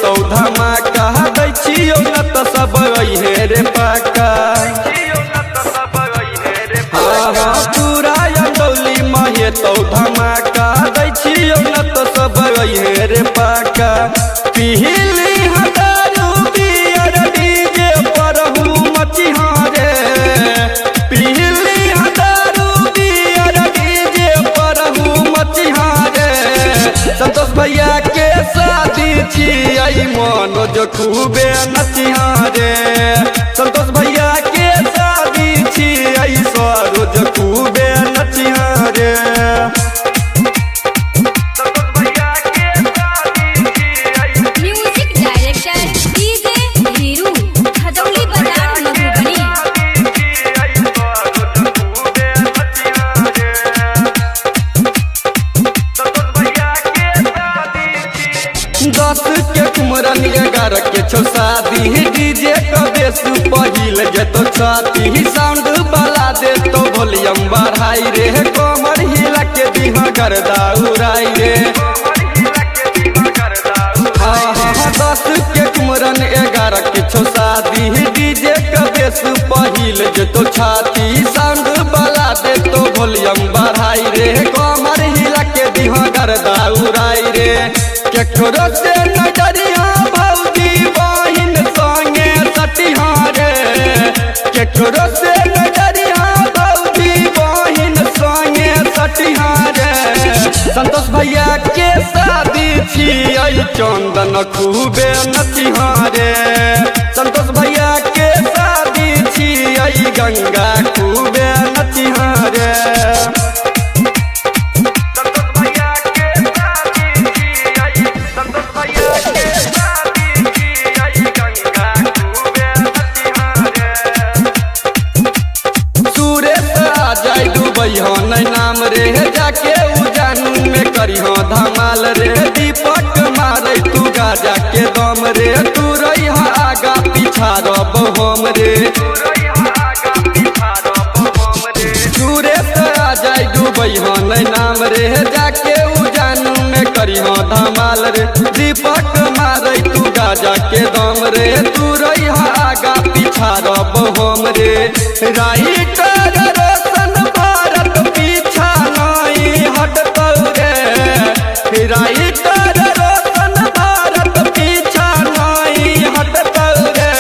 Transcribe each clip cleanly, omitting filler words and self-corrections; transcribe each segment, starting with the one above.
तो धमाका दै छियो न त सब अइहे रे पाका। पूरा अंडौली महे तो धमाका दै छियो न त सब अइहे रे पाका। पिहली हदारू बियर डीजे पर हूँ मचिहा रे। पिहली हदारू बियर डीजे पर हूँ मचिहा रे। संतोष भैया के शादी छियै मनोज खूबे नचिहा रे। संतोष भैया के शादी छियै सरोज खूबे नचिहा रे। Music director DJ Hiru Khadauli बाजार मधुबनी। 10 के कुमरन 11 के छो शादी। डीजे का बेस पहिल जेतो छाती। साउंड वाला दे तो वॉल्यूम बढ़ाई रे। कमर हिला के दिहा गर्दा उड़ाई रे। 10 के कुमरन 11 के छो शादी। डीजे का बेस पहिल जेतो छाती। साउंड वाला दे तो वॉल्यूम बढ़ाई रे। कमर हिला के दिहा गर्दा उड़ाई रे। केकरो से नजरिया भौजी बहिन संगे सटिहा रे। केकरो से नजरिया भौजी बहिन संगे सटिहा रे। संतोष भैया के शादी छियै चंदन खूबे नचिहा रे। संतोष भैया के शादी छियै गंगा खूबे नचिहा रे। नाम रे जाके उजानू में करिहा धमाल रे। दीपक मारे तू गाजा के दम रे। तू रहिहा आगा पीछा रब हम रे। सूरे से आ जाए डूबैहा नाम रे जाके उजानू में करिहा धमाल रे। दीपक मारे तू गाजा के दम रे। तू रहिहा आगा पीछा रब हम रे। राइटर रोशन भारत पीछा नहीं हटतौ रे। राइटर रोशन भारत पीछा नहीं हटतौ रे।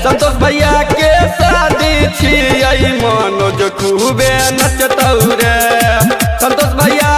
संतोष भैया के शादी छियै मनोज खूबे नचतौ रे। संतोष भैया